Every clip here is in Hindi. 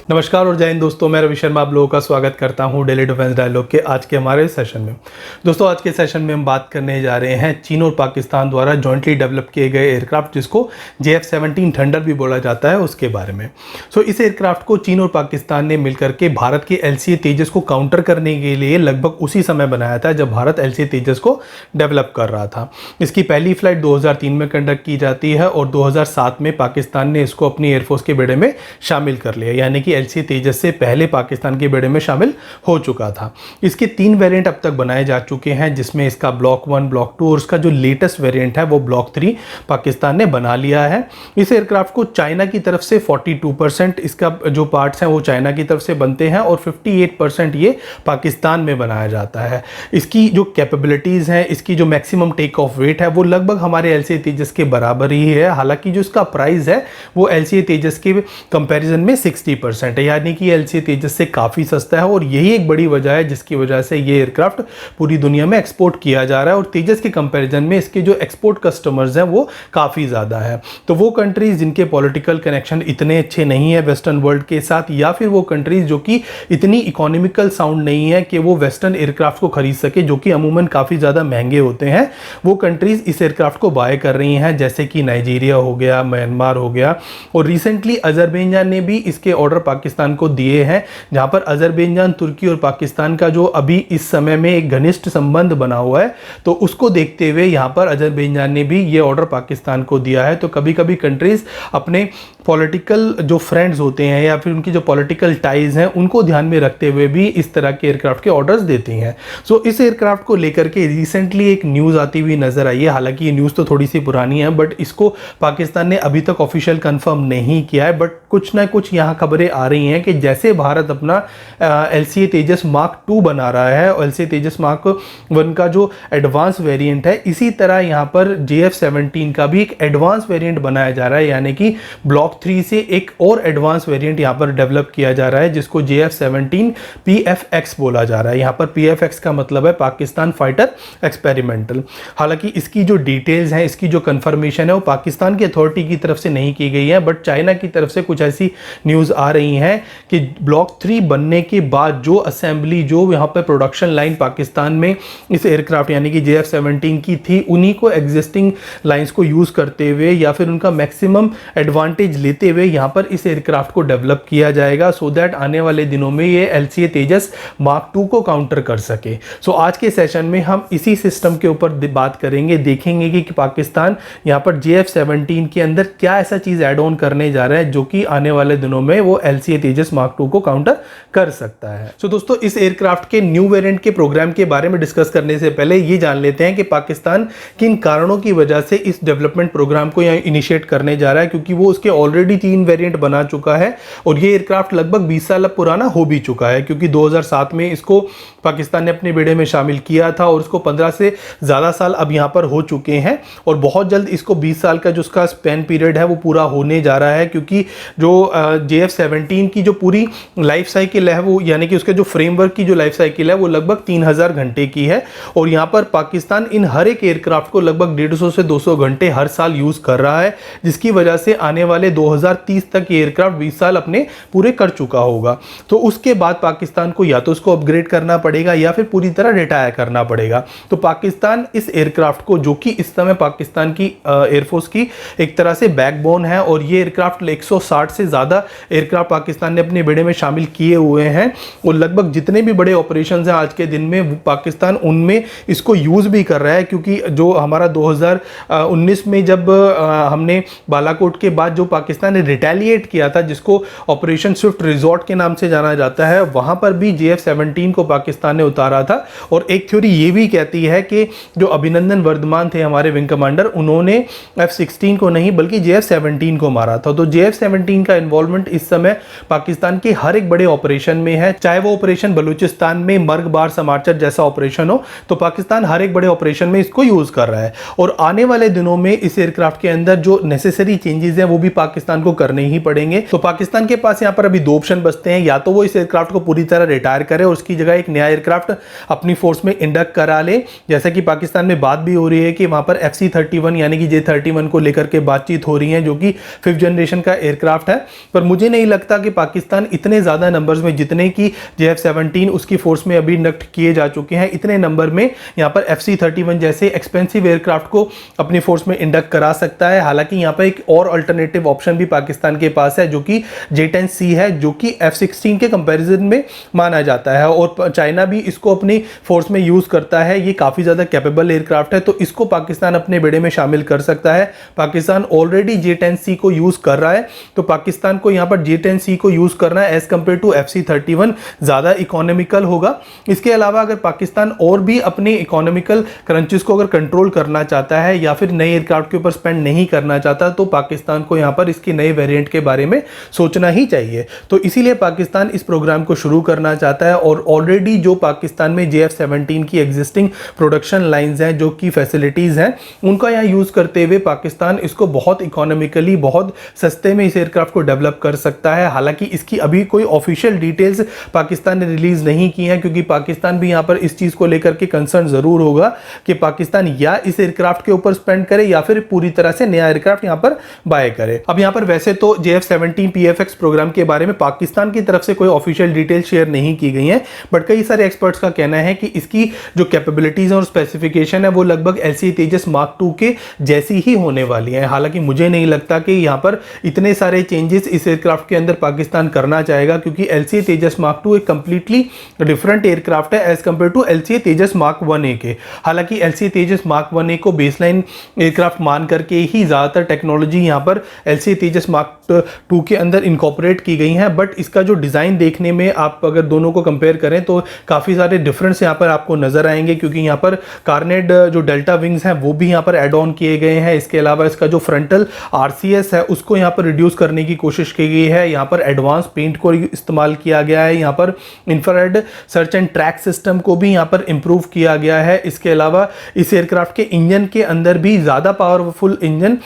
नमस्कार और जय हिंद दोस्तों, मैं रवि शर्मा आप लोगों का स्वागत करता हूं डेली डिफेंस डायलॉग के आज के हमारे सेशन में। दोस्तों आज के सेशन में हम बात करने जा रहे हैं चीन और पाकिस्तान द्वारा जॉइंटली डेवलप किए गए एयरक्राफ्ट जिसको JF-17 थंडर भी बोला जाता है उसके बारे में। इस एयरक्राफ्ट को चीन और पाकिस्तान ने मिलकर के भारत के LCA तेजस को काउंटर करने के लिए लगभग उसी समय बनाया था जब भारत LCA तेजस को डेवलप कर रहा था। इसकी पहली फ्लाइट 2003 में कंडक्ट की जाती है और 2007 में पाकिस्तान ने इसको अपनी एयरफोर्स के बेड़े में शामिल कर लिया, यानी कि LCA तेजस से पहले पाकिस्तान के बेड़े में शामिल हो चुका था। इसके 3 वेरिएंट अब तक बनाए जा चुके हैं, जिसमें इसका ब्लॉक 1, ब्लॉक 2 और उसका जो लेटेस्ट वेरिएंट है वो ब्लॉक 3 पाकिस्तान ने बना लिया है। इस एयरक्राफ्ट को चाइना की तरफ से 42% इसका जो पार्ट्स हैं वो चाइना की तरफ से बनते हैं और 58% ये पाकिस्तान में बनाया जाता है। इसकी जो कैपेबिलिटीज़ हैं, इसकी जो मैक्सिमम टेक ऑफ वेट है वो लगभग हमारे LCA तेजस के बराबर ही है। हालांकि जो इसका प्राइस है वो LCA तेजस के कंपैरिजन में 60% है, यानी कि LCA तेजस से काफ़ी सस्ता है और यही एक बड़ी वजह है जिसकी वजह से ये एयरक्राफ्ट पूरी दुनिया में एक्सपोर्ट किया जा रहा है। और तेजस के कंपैरिजन में इसके जो एक्सपोर्ट कस्टमर्स हैं वो काफ़ी ज़्यादा है। तो वो कंट्रीज़ जिनके पॉलिटिकल कनेक्शन इतने अच्छे नहीं है वेस्टर्न वर्ल्ड के साथ, या फिर वो कंट्रीज़ जो कि इतनी इकोनॉमिकल साउंड नहीं है कि वो वेस्टर्न एयरक्राफ्ट को खरीद सके, जो कि अमूमन काफ़ी ज़्यादा महंगे होते हैं, वो कंट्रीज़ इस एयरक्राफ्ट को बाय कर रही हैं, जैसे कि नाइजीरिया हो गया, म्यांमार हो गया और रिसेंटली अजरबैजान ने भी इसके ऑर्डर पाकिस्तान को दिए हैं, जहां पर अजरबैजान, तुर्की और पाकिस्तान का जो अभी इस समय में एक घनिष्ठ संबंध बना हुआ है, तो उसको देखते हुए यहां पर अजरबैजान ने भी ये ऑर्डर पाकिस्तान को दिया है। तो कभी कभी कंट्रीज अपने पॉलिटिकल जो फ्रेंड्स होते हैं या फिर उनकी जो पॉलिटिकल टाइज हैं उनको ध्यान में रखते हुए भी इस तरह के एयरक्राफ्ट के ऑर्डर्स देती हैं। इस एयरक्राफ्ट को लेकर के रिसेंटली एक न्यूज़ आती हुई नजर आई है। हालांकि ये न्यूज़ तो थोड़ी सी पुरानी है, बट इसको पाकिस्तान ने अभी तक ऑफिशियल कंफर्म नहीं किया है, बट कुछ ना कुछ यहाँ खबरें आ रही हैं कि जैसे भारत अपना LCA तेजस मार्क 2 बना रहा है और LCA तेजस मार्क 1 का जो एडवांस वेरिएंट है, इसी तरह यहाँ पर JF-17 का भी एक एडवांस वेरिएंट बनाया जा रहा है, यानी कि ब्लॉक 3 से एक और एडवांस वेरिएंट यहाँ पर डेवलप किया जा रहा है जिसको JF-17 PFX बोला जा रहा है। यहाँ पर PFX का मतलब है पाकिस्तान फाइटर एक्सपेरिमेंटल। हालांकि इसकी जो डिटेल्स हैं, इसकी जो कंफर्मेशन है वो पाकिस्तान की अथॉरिटी की तरफ से नहीं की गई है, बट चाइना की तरफ से कुछ ऐसी न्यूज़ आ रही हैं कि ब्लॉक 3 बनने के बाद जो असेंबली, जो यहाँ पर प्रोडक्शन लाइन पाकिस्तान में इस एयरक्राफ्ट यानी कि JF-17 की थी, उन्हीं को एग्जिस्टिंग लाइंस को यूज़ करते हुए या फिर उनका मैक्सिमम एडवांटेज लेते हुए यहाँ पर इस एयरक्राफ्ट को डेवलप किया जाएगा, सो दैट आने वाले दिनों में ये LCA तेजस मार्क 2 को काउंटर कर सके। आज के सेशन में हम इसी सिस्टम के ऊपर बात करेंगे, देखेंगे कि पाकिस्तान यहाँ पर JF-17 के अंदर क्या ऐसा चीज़ ऐड ऑन करने जा रहा है जो कि आने वाले दिनों में वो LCA तेजस मार्क 2 को काउंटर कर सकता है। दोस्तों इस एयरक्राफ्ट के न्यू वेरिएंट के प्रोग्राम के बारे में डिस्कस करने से पहले ये जान लेते हैं कि पाकिस्तान किन कारणों की वजह से इस डेवलपमेंट प्रोग्राम को यहाँ इनिशिएट करने जा रहा है, क्योंकि वो उसके ऑलरेडी 3 वेरिएंट बना चुका है और ये एयरक्राफ्ट लगभग 20 साल पुराना हो भी चुका है, क्योंकि 2007 में इसको पाकिस्तान ने अपने बेड़े में शामिल किया था और उसको 15 से ज़्यादा साल अब यहाँ पर हो चुके हैं और बहुत जल्द इसको 20 साल का जो उसका स्पैन पीरियड है वो पूरा होने जा रहा है, क्योंकि जो JF-17 की जो पूरी लाइफ साइकिल है वो, यानी कि उसके जो फ्रेमवर्क की जो लाइफ साइकिल है वो लगभग 3000 घंटे की है और यहाँ पर पाकिस्तान इन हर एक एयरक्राफ्ट को लगभग 150 से 200 घंटे हर साल यूज़ कर रहा है, जिसकी वजह से आने वाले 2030 तक ये एयरक्राफ्ट 20 साल अपने पूरे कर चुका होगा। तो उसके बाद पाकिस्तान को या तो उसको अपग्रेड करना पड़ेगा या फिर पूरी तरह रिटायर करना पड़ेगा। तो पाकिस्तान इस एयरक्राफ्ट को, जो कि इस समय पाकिस्तान की एयरफोर्स की एक तरह से बैकबोन है और ये एयरक्राफ्ट 160 से ज़्यादा एयरक्राफ्ट पाकिस्तान ने अपने बेड़े में शामिल किए हुए हैं और लगभग जितने भी बड़े ऑपरेशन हैं आज के दिन में पाकिस्तान उनमें इसको यूज़ भी कर रहा है, क्योंकि जो हमारा 2019 में जब हमने बालाकोट के बाद जो पाकिस्तान ने रिटेलिएट किया था, जिसको ऑपरेशन स्विफ्ट रिजॉर्ट के नाम से जाना जाता है, वहां पर भी JF-17 को पाकिस्तान ने उतारा था। और एक थ्योरी ये भी कहती है कि जो अभिनंदन वर्धमान थे हमारे विंग कमांडर, उन्होंने F-16 को नहीं बल्कि JF-17 को मारा था। तो JF-17 का इन्वॉल्वमेंट इस समय पाकिस्तान के हर एक बड़े ऑपरेशन में है, चाहे वो ऑपरेशन बलूचिस्तान में मर्ग बार समारचर जैसा ऑपरेशन हो, तो पाकिस्तान हर एक बड़े ऑपरेशन में इसको यूज कर रहा है। और आने वाले दिनों में इस एयरक्राफ्ट के अंदर जो नेसेसरी चेंजेस हैं वो भी पाकिस्तान को करने ही पड़ेंगे। तो पाकिस्तान के पास यहाँ पर अभी 2 ऑप्शन बचते हैं, या तो वो इस एयरक्राफ्ट को पूरी तरह रिटायर करे और उसकी जगह एक नया एयरक्राफ्ट अपनी फोर्स में इंडक्ट करा ले, जैसा कि पाकिस्तान में बात भी हो रही है कि वहां पर FC-31 यानी कि J-31 को लेकर के बातचीत हो रही है, जो कि 5th जनरेशन का एयरक्राफ्ट एयरक्राफ्ट है, पर मुझे नहीं लगता कि पाकिस्तान इतने ज़्यादा नंबर्स में, जितने की JF-17 उसकी फोर्स में अभी इंडक्ट किए जा चुके हैं, इतने नंबर में यहाँ पर FC-31 जैसे एक्सपेंसिव एयरक्राफ्ट को अपनी फोर्स में इंडक्ट करा सकता है। हालांकि यहाँ पर एक और अल्टरनेटिव ऑप्शन भी पाकिस्तान के पास है, जो कि J-10C है, जो कि F-16 के कंपैरिजन में माना जाता है और चाइना भी इसको अपनी फोर्स में यूज़ करता है। ये काफ़ी ज़्यादा कैपेबल एयरक्राफ्ट है, तो इसको पाकिस्तान अपने बेड़े में शामिल कर सकता है। पाकिस्तान ऑलरेडी J-10C को यूज़ कर रहा है, तो पाकिस्तान को यहाँ पर J-10C को यूज़ करना एज कंपेयर टू FC-31 ज़्यादा इकोनॉमिकल होगा। इसके अलावा अगर पाकिस्तान और भी अपने इकोनॉमिकल क्रंचेस को अगर कंट्रोल करना चाहता है या फिर नए एयरक्राफ्ट के ऊपर स्पेंड नहीं करना चाहता, तो पाकिस्तान को यहाँ पर इसके नए वेरिएंट के बारे में सोचना ही चाहिए। तो इसीलिए पाकिस्तान इस प्रोग्राम को शुरू करना चाहता है और ऑलरेडी जो पाकिस्तान में JF-17 की एग्जिस्टिंग प्रोडक्शन लाइंस हैं, जो की फैसिलिटीज़ हैं, उनका यहाँ यूज़ करते हुए पाकिस्तान इसको बहुत इकोनॉमिकली, बहुत सस्ते में इस एयरक्राफ्ट को डेवलप कर सकता है। हालांकि इसकी अभी कोई ऑफिशियल डिटेल्स पाकिस्तान ने रिलीज़ नहीं की हैं, क्योंकि पाकिस्तान भी यहाँ पर इस चीज़ को लेकर के कंसर्न ज़रूर होगा कि पाकिस्तान या इस एयरक्राफ्ट के ऊपर स्पेंड करे या फिर पूरी तरह से नया एयरक्राफ्ट यहाँ पर बाय करे। अब यहाँ पर वैसे तो JF-17 PFX प्रोग्राम के बारे में पाकिस्तान की तरफ से कोई ऑफिशियल डिटेल शेयर नहीं की गई हैं, बट कई सारे एक्सपर्ट्स का कहना है कि इसकी जो कैपेबिलिटीज और स्पेसिफिकेशन है वो लगभग LCA तेजस मार्क 2 के जैसी ही होने वाली है। हालांकि मुझे नहीं लगता कि यहाँ पर इतने सारे चेंजेस इस एयरक्राफ्ट के अंदर पाकिस्तान करना चाहेगा, क्योंकि LCA तेजस मार्क 2 एक कंप्लीटली डिफरेंट एयरक्राफ्ट है as compare to LCA Tejas mark 1A के। हालांकि LCA तेजस मार्क 1A को बेसलाइन एयरक्राफ्ट मान करके ही ज़्यादातर टेक्नोलॉजी यहाँ पर LCA तेजस मार्क 2 के अंदर इनकॉर्पोरेट की गई हैं, बट इसका जो डिज़ाइन देखने में आप अगर दोनों को कंपेयर करें तो काफ़ी सारे डिफरेंस यहाँ पर आपको नज़र आएंगे, क्योंकि यहाँ पर कार्नेड जो डेल्टा विंग्स हैं वो भी यहाँ पर एड ऑन किए गए हैं। इसके अलावा इसका जो फ्रंटल RCS है उसको यहाँ पर रिड्यूस करने की कोशिश की गई है। यहाँ पर एडवांस पेंट को इस्तेमाल किया गया है। यहाँ पर infrared search and track system को भी यहाँ पर इम्प्रूव किया गया है। इसके अलावा इस एयरक्राफ्ट के इंजन के अंदर भी ज़्यादा पावरफुल इंजन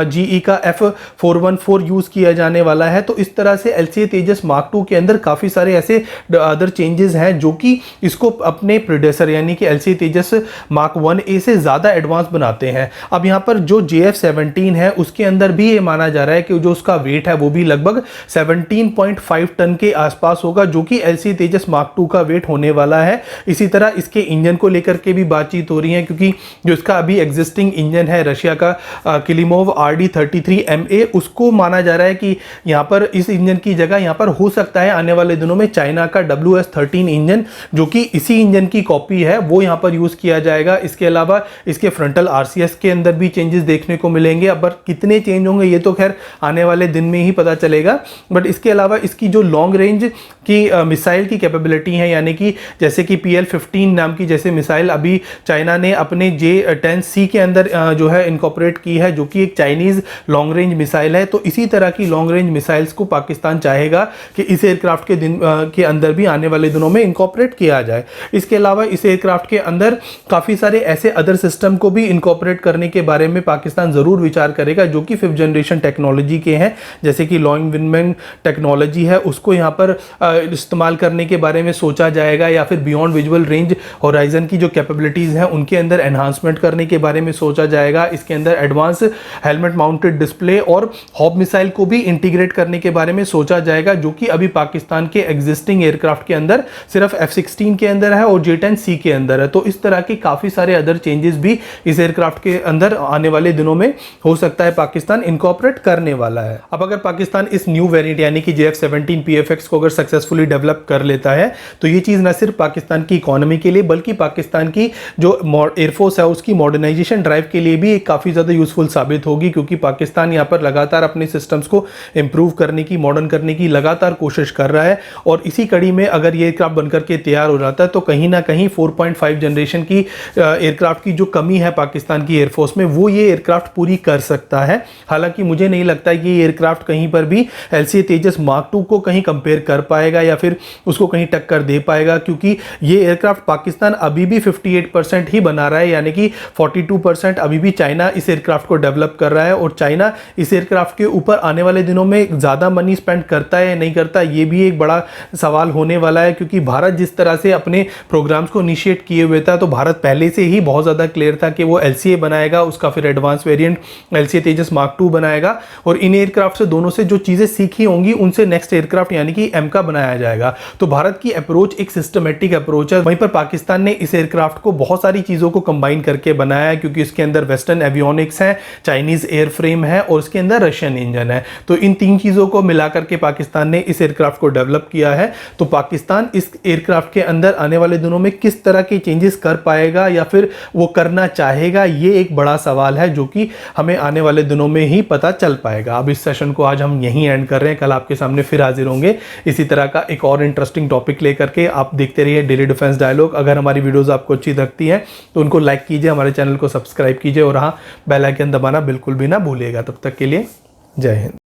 GE का F414 यूज़ किया जाने वाला है। तो इस तरह से LCA तेजस मार्क 2 के अंदर काफ़ी सारे ऐसे अदर चेंजेस हैं जो कि इसको अपने प्रीडेसर यानी कि LCA तेजस मार्क 1A से ज़्यादा एडवांस बनाते हैं। अब यहाँ पर जो JF-17 है उसके अंदर भी ये माना जा रहा है कि जो उसका वेट है वो भी लगभग 17.5 टन के आसपास होगा, जो कि LCA तेजस मार्क 2 का वेट होने वाला है। इसी तरह इसके इंजन को लेकर के भी बातचीत हो रही है, क्योंकि जो इसका अभी एग्जिस्टिंग इंजन है रशिया का किलिमोव RD-33MA, उसको माना जा रहा है कि यहाँ पर इस इंजन की जगह यहाँ पर हो सकता है आने वाले दिनों में चाइना का WS-13 इंजन, जो कि इसी इंजन की कॉपी है, वो यहाँ पर यूज़ किया जाएगा। इसके अलावा इसके फ्रंटल RCS के अंदर भी चेंजेस देखने को मिलेंगे। अब कितने चेंज होंगे ये तो खैर आने वाले दिन में ही पता चलेगा, बट इसके अलावा इसकी जो लॉन्ग रेंज की मिसाइल की कैपेबिलिटी है, यानी कि जैसे कि PL-15 नाम की जैसे मिसाइल अभी चाइना ने अपने J-10C के अंदर जो है इनकॉर्पोरेट की है, जो कि एक चाइनीज़ लॉन्ग रेंज मिसाइल है। तो इसी तरह की लॉन्ग रेंज मिसाइल्स को पाकिस्तान चाहेगा कि इस एयरक्राफ्ट के अंदर भी आने वाले दिनों में इनकॉर्पोरेट किया जाए। इसके अलावा इस एयरक्राफ्ट के अंदर काफ़ी सारे ऐसे अदर सिस्टम को भी इनकॉर्पोरेट करने के बारे में पाकिस्तान ज़रूर विचार करेगा, जो कि 5th जनरेशन टेक्नोलॉजी के हैं, जैसे कि लॉन्ग विंगमैन टेक्नोलॉजी है, उसको यहाँ पर इस्तेमाल करने के बारे में सोचा जाएगा, या फिर बियॉन्ड विजुअल रेंज होराइजन की जो कैपेबिलिटीज़ हैं उनके अंदर एनहांसमेंट करने के बारे में सोचा जाएगा। इसके अंदर एडवांस हेलमेट माउंटेड डिस्प्ले और हॉब मिसाइल को भी इंटीग्रेट करने के बारे में सोचा जाएगा, जो कि अभी पाकिस्तान के एग्जिस्टिंग एयरक्राफ्ट के अंदर सिर्फ F-16 के अंदर है और J-10C के अंदर है। तो इस तरह के काफ़ी सारे अदर चेंजेस भी इस एयरक्राफ्ट के अंदर आने वाले दिनों में हो सकता है पाकिस्तान इनकॉर्पोरेट करने वाला है। अब अगर पाकिस्तान इस न्यू वेरिएंट यानी कि JF-17 PFX को अगर सक्सेसफुली डेवलप कर लेता है, तो ये चीज़ न सिर्फ पाकिस्तान की इकोनॉमी के लिए बल्कि पाकिस्तान की जो एयरफोर्स है उसकी मॉडर्नाइजेशन ड्राइव के लिए भी काफ़ी ज़्यादा यूजफुल साबित होगी, क्योंकि पाकिस्तान यहाँ पर लगातार अपने सिस्टम्स को इंप्रूव करने की, मॉडर्न करने की लगातार कोशिश कर रहा है। और इसी कड़ी में अगर ये एयरक्राफ्ट बनकर के तैयार हो जाता है तो कहीं ना कहीं 4.5 जनरेशन की एयरक्राफ्ट की जो कमी है पाकिस्तान की एयरफोर्स में, वो ये एयरक्राफ्ट पूरी कर सकता है। हालांकि मुझे नहीं लगता कि ये एयरक्राफ्ट कहीं पर भी LCA तेजस मार्क 2 को कहीं कंपेयर कर पाएगा या फिर उसको कहीं टक्कर दे पाएगा, क्योंकि ये एयरक्राफ्ट पाकिस्तान अभी भी 58% ही बना रहा है, यानी कि 42% अभी भी चाइना इस एयरक्राफ्ट को डेवलप कर रहा है। और चाइना इस एयरक्राफ्ट के ऊपर आने वाले दिनों में ज़्यादा मनी स्पेंड करता है या नहीं करता, ये भी एक बड़ा सवाल होने वाला है, क्योंकि भारत जिस तरह से अपने प्रोग्राम्स को इनिशिएट किए हुए था, तो भारत पहले से ही बहुत ज़्यादा क्लियर था कि वो LCA बनाएगा, उसका फिर advance variant LCA Tejas mark 2 बनाएगा। और इन एयरक्राफ्ट से दोनों से जो चीज़ें सीखी होंगी उनसे नेक्स्ट एयरक्राफ्ट यानी कि एमका बनाया जाएगा। तो भारत की अप्रोच एक सिस्टमेटिक अप्रोच है। वहीं पर पाकिस्तान ने इस एयरक्राफ्ट को बहुत सारी चीज़ों को कंबाइन करके बनाया है, क्योंकि इसके अंदर वेस्टर्न एवियोनिक्स है, चाइनीज़ एयर फ्रेम है और उसके अंदर रशियन इंजन है। तो इन तीन चीज़ों को मिलाकर के पाकिस्तान ने इस एयरक्राफ्ट को डेवलप किया है। तो पाकिस्तान इस एयरक्राफ्ट के अंदर आने वाले दिनों में किस तरह के चेंजेस कर पाएगा या फिर वो करना चाहेगा, ये एक बड़ा सवाल है जो कि हमें आने वाले दिनों में ही पता चल पाएगा। अब इस सेशन को आज हम यहीं एंड कर रहे हैं। कल आपके सामने फिर हाजिर होंगे इसी तरह का एक और इंटरेस्टिंग टॉपिक लेकर के। आप देखते रहिए डेली डिफेंस डायलॉग। अगर हमारी वीडियोस आपको अच्छी लगती हैं तो उनको लाइक कीजिए, हमारे चैनल को सब्सक्राइब कीजिए और हाँ, बेल आइकन दबाना बिल्कुल भी ना भूलिएगा। तब तक के लिए जय हिंद।